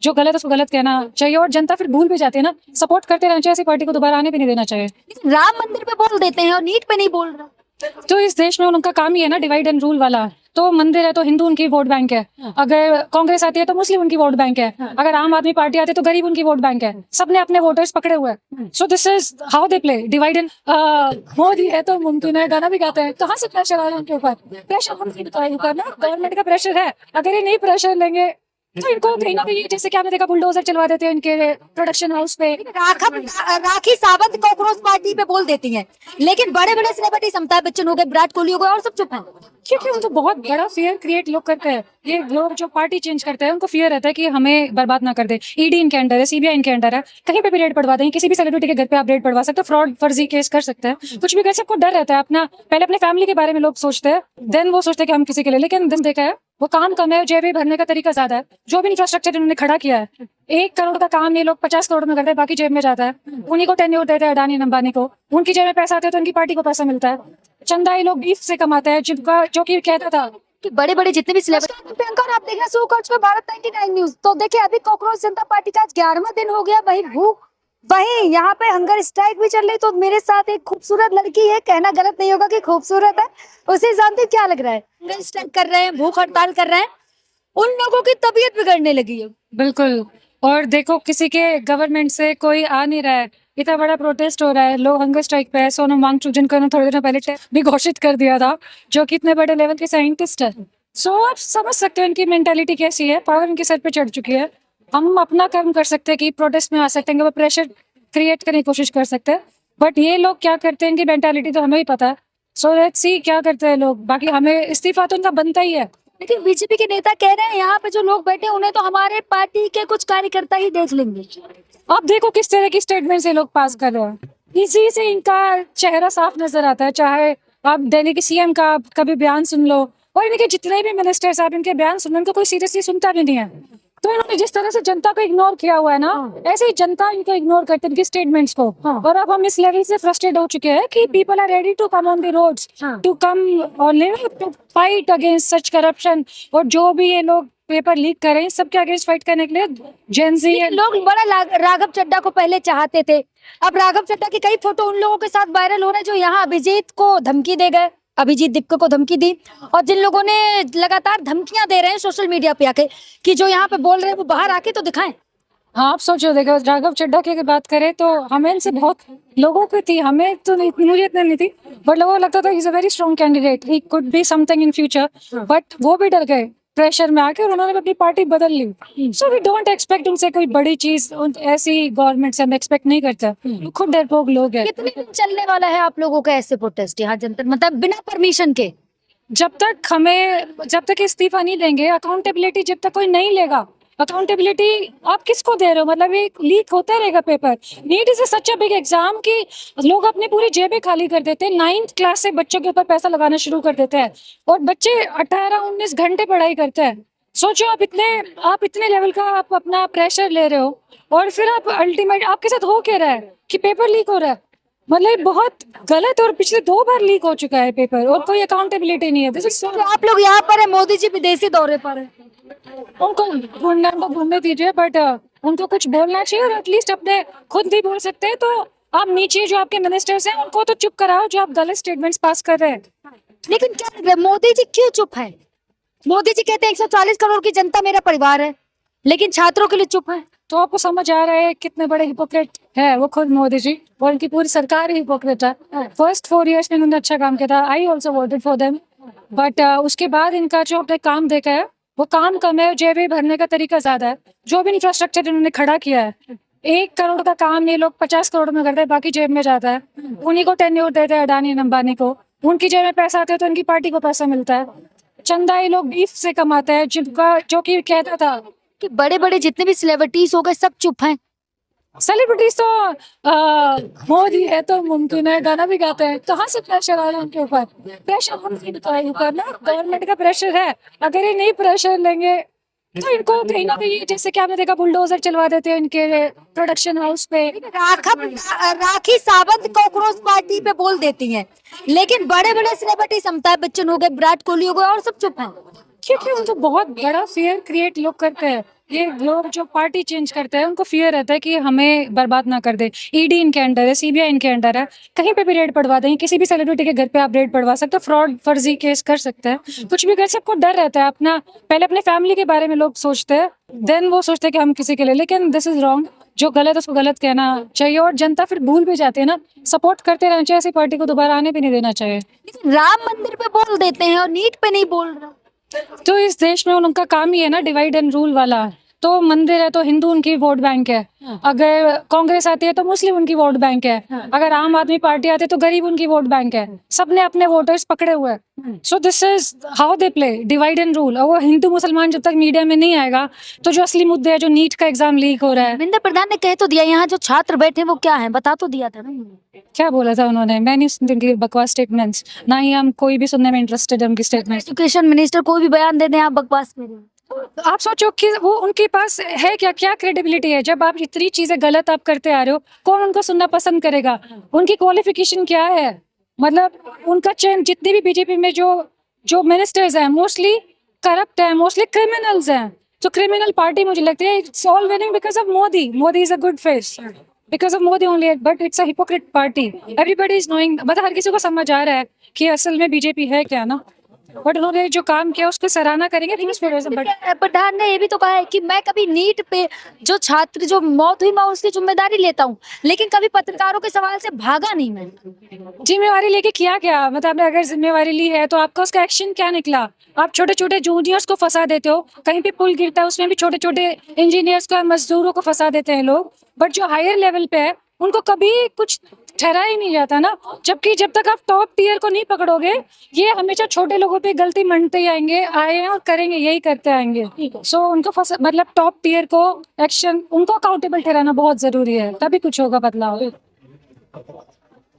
जो गलत है उसको गलत कहना चाहिए, और जनता फिर भूल भी जाती है ना, सपोर्ट करते रहना चाहिए, ऐसी पार्टी को दोबारा आने भी नहीं देना चाहिए। लेकिन राम मंदिर पे बोल देते हैं और नीट पे नहीं बोल रहे। तो इस देश में उनका काम ही है ना डिवाइड एंड रूल वाला। तो मंदिर है तो हिंदू उनकी वोट बैंक है, अगर कांग्रेस आती है तो मुस्लिम उनकी वोट बैंक है, अगर आम आदमी पार्टी आती है तो गरीब उनकी वोट बैंक है। सबने अपने वोटर्स पकड़े हुए हैं। So this is how they play divide and. Modi है तो मुमकिन है, गाना भी गाते हैं। कहाँ से प्रेशर आ रहा है उनके ऊपर? प्रेशर उनके ऊपर ना गवर्नमेंट का प्रेशर है। अगर ये नहीं प्रेशर लेंगे तो इनको कहीं ना कहीं, जैसे कि आपने देखा बुलडोजर चलवा देते हैं इनके प्रोडक्शन हाउस पे। राखी सावंत कॉकरोच पार्टी पे बोल देती हैं, लेकिन बड़े बड़े सेलिब्रिटी अमिताभ बच्चन हो गए, विराट कोहली हो गए, और सब चुप हैं। क्योंकि उनको बहुत बड़ा फियर क्रिएट लोग करते हैं। ये लोग जो पार्टी चेंज करते हैं उनको फियर रहता है कि हमें बर्बाद ना कर दे। ईडी इनके अंडर है, सीबीआई इनके अंडर है, कहीं पे भी रेड पड़वा दें। किसी भी सेलिब्रिटी के घर पे आप रेड पड़वा सकते हो, फ्रॉड फर्जी केस कर सकते हैं, कुछ भी कर सकते। डर रहता है अपना, पहले अपने फैमिली के बारे में लोग सोचते हैं, देन वो सोचते हैं कि हम किसी के लिए। लेकिन दिन देखा है वो काम कम है, जेबी भरने का तरीका ज्यादा है। जो भी इंफ्रास्ट्रक्चर इन्होंने खड़ा किया है, 1 करोड़ का काम ये लोग 50 करोड़ में करते हैं, बाकी जेब में जाता है। उन्हीं को टेन्योर देते हैं, अडानी अंबानी को। उनकी जेब में पैसा आता है तो उनकी पार्टी को पैसा मिलता है। चंदा ये लोग बीफ से कमाते हैं, जिनका जो कि कहता था कि बड़े बड़े जितने भी सेलिब्रिटी। प्रियंका और आप देख रहे हैं शो कोच पे भारत 99 न्यूज। तो देखिए अभी कॉकरोच जनता पार्टी का 11वां दिन हो गया, वही यहाँ पे हंगर स्ट्राइक भी चल रही। तो मेरे साथ एक खूबसूरत लड़की है, कहना गलत नहीं होगा कि खूबसूरत है। उसे जानते क्या लग रहा है? हंगर स्ट्राइक कर रहे हैं, भूख हड़ताल कर रहे हैं, उन लोगों की तबीयत बिगड़ने लगी है। बिल्कुल। और देखो किसी के गवर्नमेंट से कोई आ नहीं रहा है, इतना बड़ा प्रोटेस्ट हो रहा है, लोग हंगर स्ट्राइक पे है। सोनम वांगचुक जिनको थोड़ी देर पहले भी घोषित कर दिया था, जो कि इतने बड़े लेवल के साइंटिस्ट है। सो आप समझ सकते हो इनकी मेंटालिटी कैसी है। पावर इनके सर पे चढ़ चुकी है। हम अपना कर्म कर सकते हैं कि प्रोटेस्ट में आ सकते हैं, प्रेशर क्रिएट करने की कोशिश कर सकते हैं, बट ये लोग क्या करते हैं इनकी मेंटालिटी तो हमें ही पता है। सो लेट्स सी क्या करते हैं लोग। बाकी हमें इस्तीफा तो उनका बनता ही है। लेकिन बीजेपी के नेता कह रहे हैं यहाँ पे जो लोग बैठे उन्हें तो हमारे पार्टी के कुछ कार्यकर्ता ही देख लेंगे। अब देखो किस तरह की स्टेटमेंट से लोग पास कर रहे हैं, इसी से इनका चेहरा साफ नजर आता है। चाहे आप दिल्ली के सीएम का कभी बयान सुन लो, और इनके जितने भी मिनिस्टर्स आप इनके बयान सुन लो, इनको कोई सीरियसली सुनता भी नहीं है। तो इन्होंने जिस तरह से जनता को इग्नोर किया हुआ है ना, ऐसे ही जनता इनको इग्नोर करती है इनकी स्टेटमेंट्स को। और अब हम इस लेवल से फ्रस्ट्रेट हो चुके हैं कि people are ready to come on the roads to come और to fight against such corruption. और जो भी ये लोग पेपर लीक कर रहे हैं, सबके अगेंस्ट फाइट करने के लिए जेनजी लोग बड़ा राघव चड्ढा को पहले चाहते थे। अब राघव चड्ढा की कई फोटो उन लोगों के साथ वायरल हो रहे हैं जो यहाँ अभिजीत को धमकी दे गए, अभिजीत दीपक को धमकी दी, और जिन लोगों ने लगातार धमकियां दे रहे हैं सोशल मीडिया पे आके कि जो यहाँ पे बोल रहे हैं वो बाहर आके तो दिखाएं। हाँ आप सोचो, देखो राघव चड्ढा की बात करें तो हमें इनसे बहुत लोगों की थी, हमें तो नहीं, मुझे इतना नहीं थी, बट लोगों को लगता था is a very strong candidate, he could be something in future. But वो भी डर गए प्रेशर में आके और उन्होंने अपनी पार्टी बदल ली। सो वी डोंट एक्सपेक्ट उनसे कोई बड़ी चीज, ऐसी गवर्नमेंट से हम एक्सपेक्ट नहीं करते। खुद डरपोक लोग हैं। कितने दिन चलने वाला है आप लोगों का ऐसे प्रोटेस्ट यहाँ जनता, मतलब बिना परमिशन के? जब तक इस्तीफा नहीं देंगे, अकाउंटेबिलिटी जब तक कोई नहीं लेगा। अकाउंटेबिलिटी आप किसको दे रहे हो? मतलब ये लीक होता रहेगा paper. NEET is such a big exam कि लोग अपनी पूरी जेबें खाली कर देते हैं। 9th क्लास से बच्चों के ऊपर पैसा लगाना शुरू कर देते हैं और बच्चे 18-19 घंटे पढ़ाई करते हैं। सोचो आप इतने लेवल का आप अपना प्रेशर ले रहे हो और फिर आप अल्टीमेट आपके साथ हो क्या रहा है कि पेपर लीक हो रहा है। मतलब बहुत गलत, और पिछले 2 बार लीक हो चुका है पेपर और कोई अकाउंटेबिलिटी नहीं है। तो आप लोग यहाँ पर है, मोदी जी विदेशी दौरे पर है, उनको घूमने दीजिए, बट उनको कुछ बोलना चाहिए। और एटलीस्ट अपने खुद नहीं बोल सकते तो आप नीचे जो आपके मिनिस्टर्स हैं उनको तो चुप कराओ, जो आप गलत स्टेटमेंट्स पास कर रहे हैं। लेकिन क्या लग रहा है मोदी जी क्यों चुप है? मोदी जी कहते हैं 140 करोड़ की जनता मेरा परिवार है, लेकिन छात्रों के लिए चुप है। तो आपको समझ आ रहा है कितने बड़े हिपोक्रेट है वो खुद मोदी जी, और उनकी पूरी सरकार ही हिपोक्रेट है। फर्स्ट 4 years में उन्होंने अच्छा काम किया था, I also voted for them, but उसके बाद इनका जो अपने काम देखा है वो काम कम है, जेबें भरने का तरीका ज्यादा है। जो भी इंफ्रास्ट्रक्चर इन्होंने खड़ा किया है, 1 करोड़ का काम ये लोग 50 करोड़ में करते हैं, बाकी जेब में जाता है। उन्हीं को टेन्योर देते हैं, अडानी अंबानी को। उनकी जेब में पैसा आता है तो उनकी पार्टी को पैसा मिलता है। चंदा ये लोग बीफ से कमाते हैं, जिनका जो कि कहता था कि बड़े बड़े जितने भी सेलिब्रिटीज हो गए सब चुप हैं। सेलिब्रिटीज तो मोदी है तो मुमकिन है, गाना भी गाते हैं। कहाँ से प्रेशर आ रहा है उनके ऊपर? प्रेशर उनके ऊपर ना गवर्नमेंट का प्रेशर है। अगर ये नहीं प्रेशर लेंगे तो इनको कहीं ना कहीं, जैसे कि आपने देखा बुलडोजर चलवा देते हैं इनके प्रोडक्शन हाउस पे। राखी सावंत कॉकरोच पार्टी पे बोल देती हैं, लेकिन बड़े बड़े सेलिब्रिटी अमिताभ बच्चन हो गए, विराट कोहली हो गए, और सब चुप हैं। क्योंकि उनको बहुत बड़ा फियर क्रिएट लोग करते हैं। ये लोग जो पार्टी चेंज करते हैं उनको फियर रहता है कि हमें बर्बाद ना कर दे। ईडी इनके अंडर है, सीबीआई इनके अंडर है, कहीं पे भी रेड पड़वा देंगे। किसी भी सेलिब्रिटी के घर पे आप रेड पड़वा सकते हो, फ्रॉड फर्जी केस कर सकते हैं, कुछ भी कर। सबको डर रहता है अपना, पहले अपने फैमिली के बारे में लोग सोचते हैं, देन वो सोचते हैं कि हम किसी के लिए। लेकिन दिस इज रॉन्ग। जो गलत है उसको गलत कहना चाहिए, और जनता फिर भूल भी जाती है ना, सपोर्ट करते रहना चाहिए। ऐसी पार्टी को दोबारा आने भी नहीं देना चाहिए। लेकिन राम मंदिर पे बोल देते हैं और नीट पे नहीं बोल रहे। तो इस देश में उनका काम ही है ना डिवाइड एंड रूल वाला। तो मंदिर है तो हिंदू उनकी वोट बैंक है, अगर कांग्रेस आती है तो मुस्लिम उनकी वोट बैंक है, अगर आम आदमी पार्टी आती है तो गरीब उनकी वोट बैंक है। सबने अपने वोटर्स पकड़े हुए हैं। So this is how they play, divide and rule. और वो हिंदू मुसलमान जब तक मीडिया में नहीं आएगा तो जो असली मुद्दे है, जो नीट का एग्जाम लीक हो रहा है। धर्मेंद्र प्रधान ने कह तो दिया, यहाँ जो छात्र बैठे वो क्या है बता तो दिया था ना। क्या बोला था उन्होंने? मैं नहीं सुनती उनकी बकवास स्टेटमेंट्स, ना ही हम कोई भी सुनने में इंटरेस्टेड है उनकी स्टेटमेंट्स। एजुकेशन मिनिस्टर कोई भी बयान दे दें आप बकवास में। आप सोचो कि वो उनके पास है क्या, क्या क्रेडिबिलिटी है? जब आप इतनी चीजें गलत आप करते आ रहे हो, कौन उनको सुनना पसंद करेगा? उनकी क्वालिफिकेशन क्या है? मतलब उनका चयन, जितने भी बीजेपी में जो जो मिनिस्टर्स हैं मोस्टली करप्ट हैं, मोस्टली क्रिमिनल्स हैं। तो क्रिमिनल पार्टी मुझे लगती है it's all winning because of Modi. Modi is a good face because of Modi only, but it's a hypocrite party. Everybody is knowing, मतलब हर किसी को समझ आ रहा है कि असल में बीजेपी है क्या ना। बट उन्होंने जो काम किया उसको सराहना करेंगे। बट प्रधान ने ये भी तो कहा है कि मैं कभी नीट पे जो छात्र जो मौत हुई मैं उसकी जिम्मेदारी लेता हूँ, लेकिन कभी पत्रकारों के सवाल से भागा नहीं मैं। जिम्मेवारी लेके किया क्या? मतलब आपने अगर जिम्मेवारी ली है तो आपका उसका एक्शन क्या निकला? आप छोटे छोटे जूनियर्स को फंसा देते हो, कहीं पे पुल गिरता है उसमें भी छोटे छोटे इंजीनियर्स को, मजदूरों को फंसा देते हैं लोग। बट जो हायर लेवल पे है उनको कभी कुछ ठहरा ही नहीं जाता ना। जबकि जब तक आप टॉप टियर को नहीं पकड़ोगे, ये हमेशा छोटे लोगों पे गलती मंडते ही आएंगे, आए हैं और करेंगे, यही करते आएंगे। सो उनको मतलब टॉप टियर को एक्शन, उनको अकाउंटेबल ठहराना बहुत जरूरी है, तभी कुछ होगा बदलाव।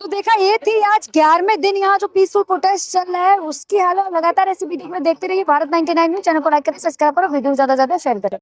तो देखा, ये थी आज 11वें दिन यहाँ जो पीसफुल प्रोटेस्ट चल रहा है उसकी हालत लगातार ऐसी वीडियो में देखते रहिए। भारत 99 न्यूज चैनल को लाइक करें, सब्सक्राइब करो, वीडियो ज्यादा शेयर करें।